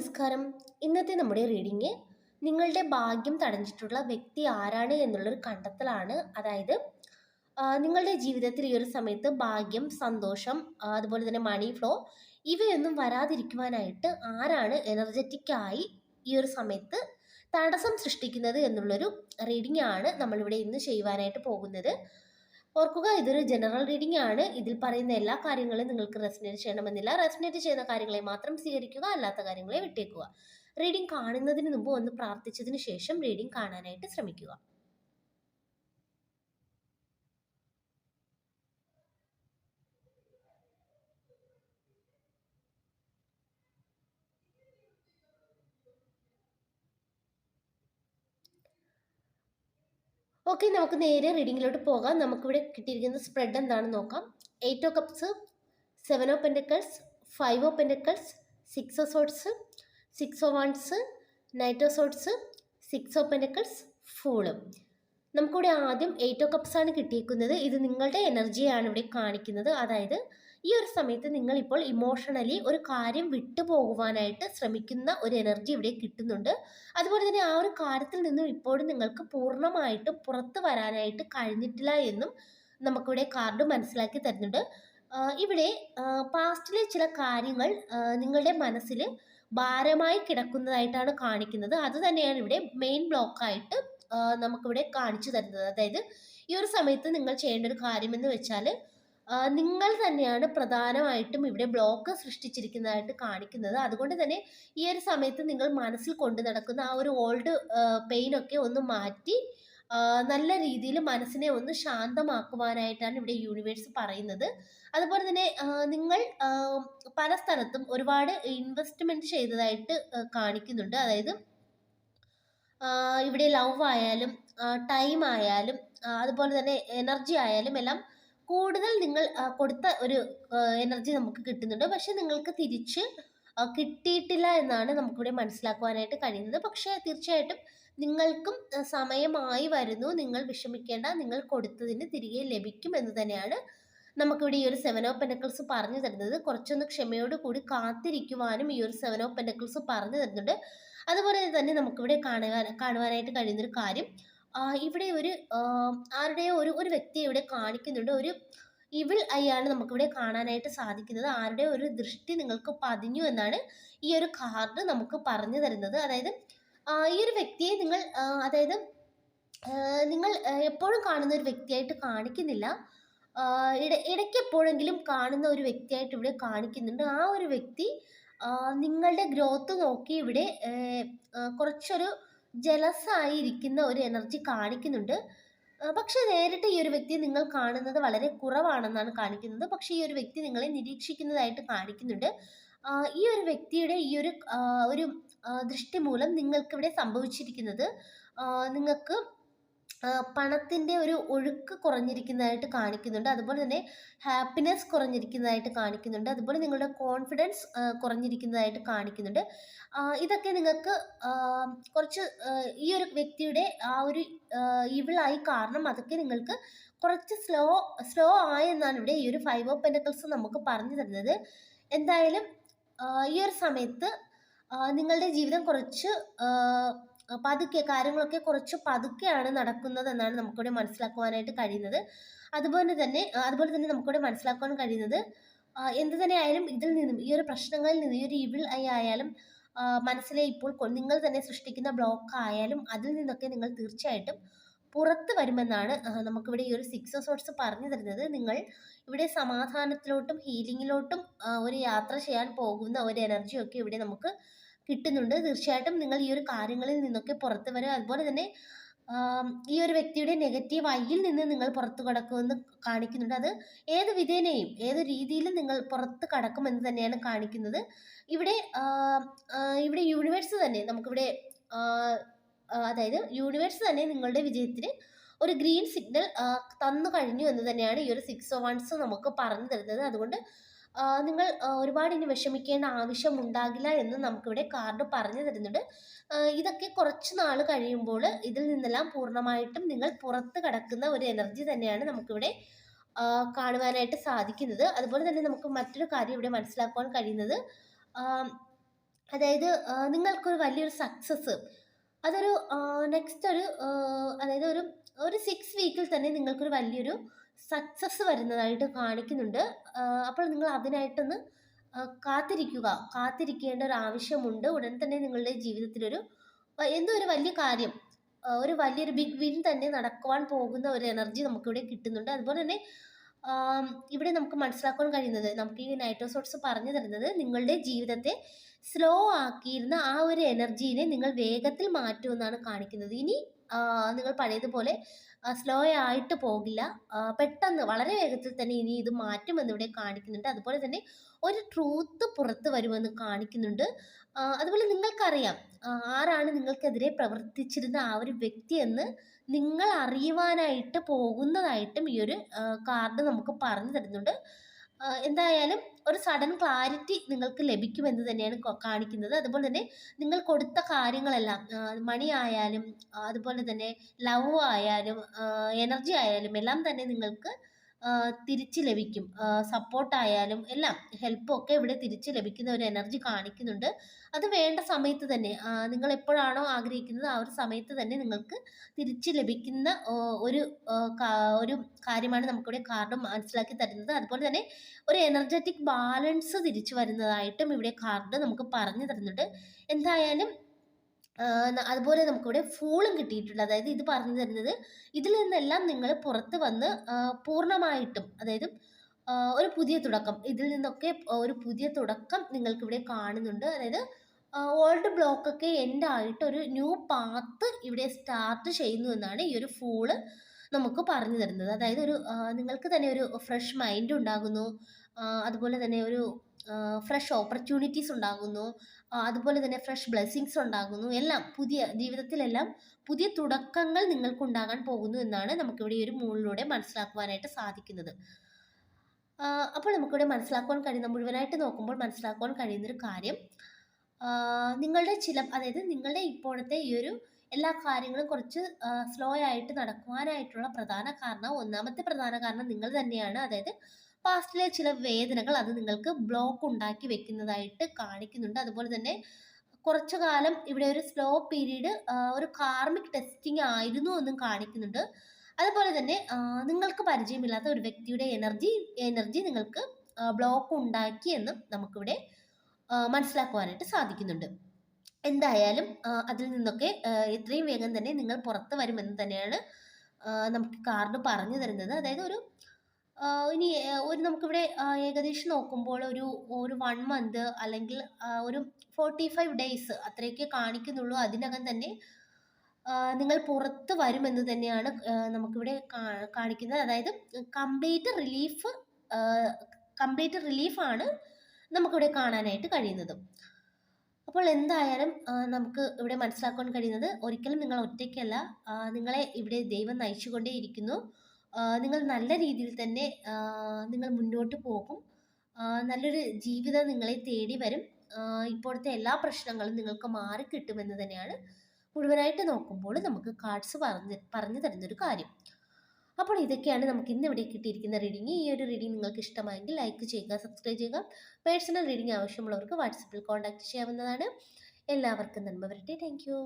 നമസ്കാരം. ഇന്നത്തെ നമ്മുടെ റീഡിങ് നിങ്ങളുടെ ഭാഗ്യം തടഞ്ഞിട്ടുള്ള വ്യക്തി ആരാണ് എന്നുള്ളൊരു കണ്ടെത്തലാണ്. അതായത് നിങ്ങളുടെ ജീവിതത്തിൽ ഈ ഒരു സമയത്ത് ഭാഗ്യം, സന്തോഷം, അതുപോലെ തന്നെ മണി ഫ്ലോ ഇവയൊന്നും വരാതിരിക്കുവാനായിട്ട് ആരാണ് എനർജറ്റിക്കായി ഈ ഒരു സമയത്ത് തടസ്സം സൃഷ്ടിക്കുന്നത് എന്നുള്ളൊരു റീഡിംഗ് ആണ് നമ്മളിവിടെ ഇന്ന് ചെയ്യുവാനായിട്ട് പോകുന്നത്. ഓർക്കുക, ഇതൊരു ജനറൽ റീഡിംഗ് ആണ്. ഇതിൽ പറയുന്ന എല്ലാ കാര്യങ്ങളും നിങ്ങൾക്ക് റെസനേറ്റ് ചെയ്യണമെന്നില്ല. റെസനേറ്റ് ചെയ്യുന്ന കാര്യങ്ങളെ മാത്രം സ്വീകരിക്കുക, അല്ലാത്ത കാര്യങ്ങളെ വിട്ടേക്കുക. റീഡിംഗ് കാണുന്നതിന് മുമ്പ് ഒന്ന് പ്രാർത്ഥിച്ചതിന് ശേഷം റീഡിംഗ് കാണാനായിട്ട് ശ്രമിക്കുക. ഓക്കെ, നമുക്ക് നേരെ റീഡിങ്ങിലോട്ട് പോകാം. നമുക്കിവിടെ കിട്ടിയിരിക്കുന്ന സ്പ്രെഡ് എന്താണെന്ന് നോക്കാം. 8 of cups, 7 of pentacles, 5 of pentacles, 6 of swords, 6 of wands, knight of swords, 6 of pentacles, fool. നമുക്കിവിടെ ആദ്യം 8 ഓഫ് കപ്സ് ആണ് കിട്ടിയിരിക്കുന്നത്. ഇത് നിങ്ങളുടെ എനർജിയാണ് ഇവിടെ കാണിക്കുന്നത്. അതായത് ഈ ഒരു സമയത്ത് നിങ്ങൾ ഇപ്പോൾ ഇമോഷണലി ഒരു കാര്യം വിട്ടുപോകുവാനായിട്ട് ശ്രമിക്കുന്ന ഒരു എനർജി ഇവിടെ കിട്ടുന്നുണ്ട്. അതുപോലെ തന്നെ ആ ഒരു കാര്യത്തിൽ നിന്നും ഇപ്പോഴും നിങ്ങൾക്ക് പൂർണ്ണമായിട്ടും പുറത്ത് വരാനായിട്ട് കഴിഞ്ഞിട്ടില്ല എന്നും നമുക്കിവിടെ കാർഡ് മനസ്സിലാക്കി തരുന്നുണ്ട്. ഇവിടെ പാസ്റ്റിലെ ചില കാര്യങ്ങൾ നിങ്ങളുടെ മനസ്സിൽ ഭാരമായി കിടക്കുന്നതായിട്ടാണ് കാണിക്കുന്നത്. അത് തന്നെയാണ് ഇവിടെ മെയിൻ ബ്ലോക്കായിട്ട് നമുക്കിവിടെ കാണിച്ചു തരുന്നത്. അതായത് ഈ ഒരു സമയത്ത് നിങ്ങൾ ചെയ്യേണ്ട ഒരു കാര്യമെന്ന് വെച്ചാൽ നിങ്ങൾ തന്നെയാണ് പ്രധാനമായിട്ടും ഇവിടെ ബ്ലോക്ക് സൃഷ്ടിച്ചിരിക്കുന്നതായിട്ട് കാണിക്കുന്നത്. അതുകൊണ്ട് തന്നെ ഈ ഒരു സമയത്ത് നിങ്ങൾ മനസ്സിൽ കൊണ്ടു നടക്കുന്ന ആ ഒരു ഓൾഡ് പെയിനൊക്കെ ഒന്ന് മാറ്റി നല്ല രീതിയിൽ മനസ്സിനെ ഒന്ന് ശാന്തമാക്കുവാനായിട്ടാണ് ഇവിടെ യൂണിവേഴ്സ് പറയുന്നത്. അതുപോലെ തന്നെ നിങ്ങൾ പല സ്ഥലത്തും ഒരുപാട് ഇൻവെസ്റ്റ്മെന്റ് ചെയ്തതായിട്ട് കാണിക്കുന്നുണ്ട്. അതായത് ഇവിടെ ലവ് ആയാലും ടൈം ആയാലും അതുപോലെ തന്നെ എനർജി ആയാലും എല്ലാം കൂടുതൽ നിങ്ങൾ കൊടുത്ത ഒരു എനർജി നമുക്ക് കിട്ടുന്നുണ്ട്. പക്ഷെ നിങ്ങൾക്ക് തിരിച്ച് കിട്ടിയിട്ടില്ല എന്നാണ് നമുക്കിവിടെ മനസ്സിലാക്കുവാനായിട്ട് കഴിയുന്നത്. പക്ഷേ തീർച്ചയായിട്ടും നിങ്ങൾക്കും സമയമായി വരുന്നു. നിങ്ങൾ വിഷമിക്കേണ്ട, നിങ്ങൾ കൊടുത്തതിന് തിരികെ ലഭിക്കും എന്ന് തന്നെയാണ് നമുക്കിവിടെ ഈ ഒരു 7 ഓഫ് പെൻറ്റക്കിൾസ് പറഞ്ഞു തരുന്നത്. കുറച്ചൊന്ന് ക്ഷമയോട് കൂടി കാത്തിരിക്കുവാനും ഈ ഒരു 7 ഓഫ് പെൻറ്റക്കിൾസ് പറഞ്ഞു തരുന്നുണ്ട്. അതുപോലെ തന്നെ നമുക്കിവിടെ കാണുവാനായിട്ട് കഴിയുന്നൊരു കാര്യം, ഇവിടെ ഒരു ആരുടെയോ ഒരു വ്യക്തിയെ ഇവിടെ കാണിക്കുന്നുണ്ട്. ഒരു ഇവിൾ ഐ ആണ് നമുക്കിവിടെ കാണാനായിട്ട് സാധിക്കുന്നത്. ആരുടെ ഒരു ദൃഷ്ടി നിങ്ങൾക്ക് പതിഞ്ഞു എന്നാണ് ഈ ഒരു കാർഡ് നമുക്ക് പറഞ്ഞു തരുന്നത്. അതായത് ഈ ഒരു വ്യക്തിയെ നിങ്ങൾ അതായത് നിങ്ങൾ എപ്പോഴും കാണുന്ന ഒരു വ്യക്തിയായിട്ട് കാണിക്കുന്നില്ല. ഇടയ്ക്ക് എപ്പോഴെങ്കിലും കാണുന്ന ഒരു വ്യക്തിയായിട്ട് ഇവിടെ കാണിക്കുന്നുണ്ട്. ആ ഒരു വ്യക്തി നിങ്ങളുടെ ഗ്രോത്ത് നോക്കി ഇവിടെ കുറച്ചൊരു ജലസായി ഇരിക്കുന്ന ഒരു എനർജി കാണിക്കുന്നുണ്ട്. പക്ഷെ നേരിട്ട് ഈ ഒരു വ്യക്തിയെ നിങ്ങൾ കാണുന്നത് വളരെ കുറവാണെന്നാണ് കാണിക്കുന്നത്. പക്ഷെ ഈ ഒരു വ്യക്തി നിങ്ങളെ നിരീക്ഷിക്കുന്നതായിട്ട് കാണിക്കുന്നുണ്ട്. ഈ ഒരു വ്യക്തിയുടെ ഈ ഒരു ദൃഷ്ടി മൂലം നിങ്ങൾക്കിവിടെ സംഭവിച്ചിരിക്കുന്നത്, നിങ്ങൾക്ക് പണത്തിൻ്റെ ഒരു ഒഴുക്ക് കുറഞ്ഞിരിക്കുന്നതായിട്ട് കാണിക്കുന്നുണ്ട്. അതുപോലെ തന്നെ ഹാപ്പിനെസ് കുറഞ്ഞിരിക്കുന്നതായിട്ട് കാണിക്കുന്നുണ്ട്. അതുപോലെ നിങ്ങളുടെ കോൺഫിഡൻസ് കുറഞ്ഞിരിക്കുന്നതായിട്ട് കാണിക്കുന്നുണ്ട്. ഇതൊക്കെ നിങ്ങൾക്ക് കുറച്ച് ഈ ഒരു വ്യക്തിയുടെ ആ ഒരു ഇവിളായി കാരണം അതൊക്കെ നിങ്ങൾക്ക് കുറച്ച് സ്ലോ ആയെന്നാണ് ഇവിടെ ഈ ഒരു 5 ഓഫ് പെൻറ്റക്കിൾസ് നമുക്ക് പറഞ്ഞു തരുന്നത്. എന്തായാലും ഈ ഒരു സമയത്ത് നിങ്ങളുടെ ജീവിതം കുറച്ച് പതുക്കെ, കാര്യങ്ങളൊക്കെ കുറച്ച് പതുക്കെയാണ് നടക്കുന്നത് എന്നാണ് നമുക്കിവിടെ മനസ്സിലാക്കുവാനായിട്ട് കഴിയുന്നത്. അതുപോലെ തന്നെ നമുക്കിവിടെ മനസ്സിലാക്കുവാൻ കഴിയുന്നത്, എന്ത് തന്നെ ആയാലും ഇതിൽ നിന്നും, ഈ ഒരു പ്രശ്നങ്ങളിൽ നിന്ന്, ഈ ഒരു ഇവിൾ ആയാലും മനസ്സിലെ ഇപ്പോൾ നിങ്ങൾ തന്നെ സൃഷ്ടിക്കുന്ന ബ്ലോക്ക് ആയാലും അതിൽ നിന്നൊക്കെ നിങ്ങൾ തീർച്ചയായിട്ടും പുറത്ത് വരുമെന്നാണ് നമുക്കിവിടെ ഈ ഒരു 6 ഓഫ് സോർട്സ് പറഞ്ഞു തരുന്നത്. നിങ്ങൾ ഇവിടെ സമാധാനത്തിലോട്ടും ഹീലിങ്ങിലോട്ടും ഒരു യാത്ര ചെയ്യാൻ പോകുന്ന ഒരു എനർജിയൊക്കെ ഇവിടെ നമുക്ക് കിട്ടുന്നുണ്ട്. തീർച്ചയായിട്ടും നിങ്ങൾ ഈ ഒരു കാര്യങ്ങളിൽ നിന്നൊക്കെ പുറത്ത് വരും. അതുപോലെ തന്നെ ഈ ഒരു വ്യക്തിയുടെ നെഗറ്റീവ് ഐയിൽ നിന്ന് നിങ്ങൾ പുറത്തു കടക്കുമെന്ന് കാണിക്കുന്നുണ്ട്. അത് ഏത് വിധേനയും ഏത് രീതിയിലും നിങ്ങൾ പുറത്ത് കടക്കുമെന്ന് തന്നെയാണ് കാണിക്കുന്നത്. ഇവിടെ യൂണിവേഴ്സ് തന്നെ നമുക്കിവിടെ അതായത് യൂണിവേഴ്സ് തന്നെ നിങ്ങളുടെ വിജയത്തിന് ഒരു ഗ്രീൻ സിഗ്നൽ തന്നു കഴിഞ്ഞു എന്ന് തന്നെയാണ് ഈ ഒരു 6 ഓഫ് വൺസ് നമുക്ക് പറഞ്ഞു തരുന്നത്. അതുകൊണ്ട് നിങ്ങൾ ഒരുപാട് ഇനി വിഷമിക്കേണ്ട ആവശ്യം ഉണ്ടാകില്ല എന്ന് നമുക്കിവിടെ കാർഡ് പറഞ്ഞു തരുന്നുണ്ട്. ഇതൊക്കെ കുറച്ച് നാൾ കഴിയുമ്പോൾ ഇതിൽ നിന്നെല്ലാം പൂർണ്ണമായിട്ടും നിങ്ങൾ പുറത്ത് കടക്കുന്ന ഒരു എനർജി തന്നെയാണ് നമുക്കിവിടെ കാണുവാനായിട്ട് സാധിക്കുന്നത്. അതുപോലെ തന്നെ നമുക്ക് മറ്റൊരു കാര്യം ഇവിടെ മനസ്സിലാക്കുവാൻ കഴിയുന്നത്, അതായത് നിങ്ങൾക്കൊരു വലിയൊരു സക്സസ് അതൊരു നെക്സ്റ്റ് ഒരു അതായത് ഒരു 6 വീക്കിൽ തന്നെ നിങ്ങൾക്കൊരു വലിയൊരു സക്സസ് വരുന്നതായിട്ട് കാണിക്കുന്നുണ്ട്. അപ്പോൾ നിങ്ങൾ അതിനായിട്ടൊന്ന് കാത്തിരിക്കുക. കാത്തിരിക്കേണ്ട ഒരു ആവശ്യമുണ്ട്. ഉടൻ തന്നെ നിങ്ങളുടെ ജീവിതത്തിലൊരു എന്തോ ഒരു വലിയ കാര്യം, ഒരു വലിയൊരു ബിഗ് വിൻ തന്നെ നടക്കുവാൻ പോകുന്ന ഒരു എനർജി നമുക്കിവിടെ കിട്ടുന്നുണ്ട്. അതുപോലെ തന്നെ ഇവിടെ നമുക്ക് മനസ്സിലാക്കാൻ കഴിയുന്നത്, നമുക്ക് ഈ നൈറ്റോസോട്സ് പറഞ്ഞു തരുന്നത് നിങ്ങളുടെ ജീവിതത്തെ സ്ലോ ആക്കിയിരുന്ന ആ ഒരു എനർജീനെ നിങ്ങൾ വേഗത്തിൽ മാറ്റുമെന്നാണ് കാണിക്കുന്നത്. ഇനി നിങ്ങൾ പഴയതുപോലെ സ്ലോ ആയിട്ട് പോകില്ല. പെട്ടെന്ന് വളരെ വേഗത്തിൽ തന്നെ ഇനി ഇത് മാറ്റുമെന്ന് ഇവിടെ കാണിക്കുന്നുണ്ട്. അതുപോലെ തന്നെ ഒരു ട്രൂത്ത് പുറത്ത് വരുമെന്ന് കാണിക്കുന്നുണ്ട്. അതുപോലെ നിങ്ങൾക്കറിയാം ആരാണ് നിങ്ങൾക്കെതിരെ പ്രവർത്തിച്ചിരുന്ന ആ ഒരു വ്യക്തിയെന്ന് നിങ്ങൾ അറിയുവാനായിട്ട് പോകുന്നതായിട്ടും ഈ ഒരു കാർഡ് നമുക്ക് പറഞ്ഞു തരുന്നുണ്ട്. എന്തായാലും ഒരു സഡൻ ക്ലാരിറ്റി നിങ്ങൾക്ക് ലഭിക്കുമെന്ന് തന്നെയാണ് കാണിക്കുന്നത്. അതുപോലെ തന്നെ നിങ്ങൾ കൊടുത്ത കാര്യങ്ങളെല്ലാം മണി ആയാലും അതുപോലെ തന്നെ ലവ് ആയാലും എനർജി ആയാലും എല്ലാം തന്നെ നിങ്ങൾക്ക് തിരിച്ച് ലഭിക്കും. സപ്പോർട്ടായാലും എല്ലാം ഹെൽപ്പും ഒക്കെ ഇവിടെ തിരിച്ച് ലഭിക്കുന്ന ഒരു എനർജി കാണിക്കുന്നുണ്ട്. അത് വേണ്ട സമയത്ത് തന്നെ നിങ്ങൾ എപ്പോഴാണോ ആഗ്രഹിക്കുന്നത് ആ ഒരു സമയത്ത് തന്നെ നിങ്ങൾക്ക് തിരിച്ച് ലഭിക്കുന്ന ഒരു ഒരു കാര്യമാണ് നമുക്കിവിടെ കാർഡ് മനസ്സിലാക്കി തരുന്നത്. അതുപോലെ തന്നെ ഒരു എനർജറ്റിക് ബാലൻസ് തിരിച്ചു വരുന്നതായിട്ടും ഇവിടെ കാർഡ് നമുക്ക് പറഞ്ഞു തരുന്നുണ്ട്. എന്തായാലും അതുപോലെ നമുക്കിവിടെ ഫൂളും കിട്ടിയിട്ടുണ്ട്. അതായത് ഇത് പറഞ്ഞു തരുന്നത് ഇതിൽ നിന്നെല്ലാം നിങ്ങൾ പുറത്ത് വന്ന് പൂർണ്ണമായിട്ടും, അതായത് ഒരു പുതിയ തുടക്കം, ഇതിൽ നിന്നൊക്കെ ഒരു പുതിയ തുടക്കം നിങ്ങൾക്കിവിടെ കാണുന്നുണ്ട്. അതായത് ഓൾഡ് ബ്ലോക്കൊക്കെ എൻഡ് ആയിട്ട് ഒരു ന്യൂ പാത്ത് ഇവിടെ സ്റ്റാർട്ട് ചെയ്യുന്നു എന്നാണ് ഈ ഒരു ഫൂള് നമുക്ക് പറഞ്ഞു തരുന്നത്. അതായത് നിങ്ങൾക്ക് തന്നെ ഒരു ഫ്രഷ് മൈൻഡ് ഉണ്ടാകുന്നു. അതുപോലെ തന്നെ ഒരു ഫ്രഷ് ഓപ്പർച്യൂണിറ്റീസ് ഉണ്ടാകുന്നു. അതുപോലെ തന്നെ ഫ്രഷ് ബ്ലെസ്സിങ്സ് ഉണ്ടാകുന്നു. എല്ലാം പുതിയ ജീവിതത്തിലെല്ലാം പുതിയ തുടക്കങ്ങൾ നിങ്ങൾക്കുണ്ടാകാൻ പോകുന്നു എന്നാണ് നമുക്കിവിടെ ഈ ഒരു മൂളിലൂടെ മനസ്സിലാക്കുവാനായിട്ട് സാധിക്കുന്നത്. അപ്പോൾ നമുക്കിവിടെ മനസ്സിലാക്കുവാൻ കഴിയുന്ന, മുഴുവനായിട്ട് നോക്കുമ്പോൾ മനസ്സിലാക്കുവാൻ കഴിയുന്നൊരു കാര്യം, നിങ്ങളുടെ അതായത് നിങ്ങളുടെ ഇപ്പോഴത്തെ ഈ ഒരു എല്ലാ കാര്യങ്ങളും കുറച്ച് സ്ലോ ആയിട്ട് നടക്കുവാനായിട്ടുള്ള ഒന്നാമത്തെ പ്രധാന കാരണം നിങ്ങൾ തന്നെയാണ്. അതായത് പാസ്റ്റിലെ ചില വേദനകൾ അത് നിങ്ങൾക്ക് ബ്ലോക്ക് ഉണ്ടാക്കി വെക്കുന്നതായിട്ട് കാണിക്കുന്നുണ്ട്. അതുപോലെ തന്നെ കുറച്ചു കാലം ഇവിടെ ഒരു സ്ലോ പീരീഡ് ഒരു കാർമിക് ടെസ്റ്റിംഗ് ആയിരുന്നു എന്നും കാണിക്കുന്നുണ്ട്. അതുപോലെ തന്നെ നിങ്ങൾക്ക് പരിചയമില്ലാത്ത ഒരു വ്യക്തിയുടെ എനർജി നിങ്ങൾക്ക് ബ്ലോക്ക് ഉണ്ടാക്കി എന്നും നമുക്കിവിടെ മനസ്സിലാക്കുവാനായിട്ട് സാധിക്കുന്നുണ്ട്. എന്തായാലും അതിൽ നിന്നൊക്കെ എത്രയും വേഗം തന്നെ നിങ്ങൾ പുറത്ത് വരുമെന്ന് തന്നെയാണ് നമുക്ക് കാർഡ് പറഞ്ഞു തരുന്നത്. അതായത് ഇനി നമുക്കിവിടെ ഏകദേശം നോക്കുമ്പോൾ ഒരു 1 മന്ത് അല്ലെങ്കിൽ ഒരു 45 ഡേയ്സ് അത്രയൊക്കെ കാണിക്കുന്നുള്ളൂ. അതിനകം തന്നെ നിങ്ങൾ പുറത്ത് വരുമെന്ന് തന്നെയാണ് നമുക്കിവിടെ കാണിക്കുന്നത്. അതായത് കംപ്ലീറ്റ് റിലീഫാണ് നമുക്കിവിടെ കാണാനായിട്ട് കഴിയുന്നത്. അപ്പോൾ എന്തായാലും നമുക്ക് ഇവിടെ മനസ്സിലാക്കാൻ കഴിയുന്നത്, ഒരിക്കലും നിങ്ങൾ ഒറ്റയ്ക്കല്ല. നിങ്ങളെ ഇവിടെ ദൈവം നയിച്ചുകൊണ്ടേയിരിക്കുന്നു. നിങ്ങൾ നല്ല രീതിയിൽ തന്നെ നിങ്ങൾ മുന്നോട്ട് പോകും. നല്ലൊരു ജീവിതം നിങ്ങളെ തേടി വരും. ഇപ്പോഴത്തെ എല്ലാ പ്രശ്നങ്ങളും നിങ്ങൾക്ക് മാറിക്കിട്ടുമെന്ന് തന്നെയാണ് മുഴുവനായിട്ട് നോക്കുമ്പോൾ നമുക്ക് കാർഡ്സ് പറഞ്ഞു തരുന്നൊരു കാര്യം. അപ്പോൾ ഇതൊക്കെയാണ് നമുക്ക് ഇന്ന് ഇവിടെ കിട്ടിയിരിക്കുന്ന റീഡിംഗ്. ഈ ഒരു റീഡിംഗ് നിങ്ങൾക്ക് ഇഷ്ടമായെങ്കിൽ ലൈക്ക് ചെയ്യുക, സബ്സ്ക്രൈബ് ചെയ്യുക. പേഴ്സണൽ റീഡിംഗ് ആവശ്യമുള്ളവർക്ക് വാട്സപ്പിൽ കോൺടാക്ട് ചെയ്യാവുന്നതാണ്. എല്ലാവർക്കും നന്മ വരട്ടെ. Thank you.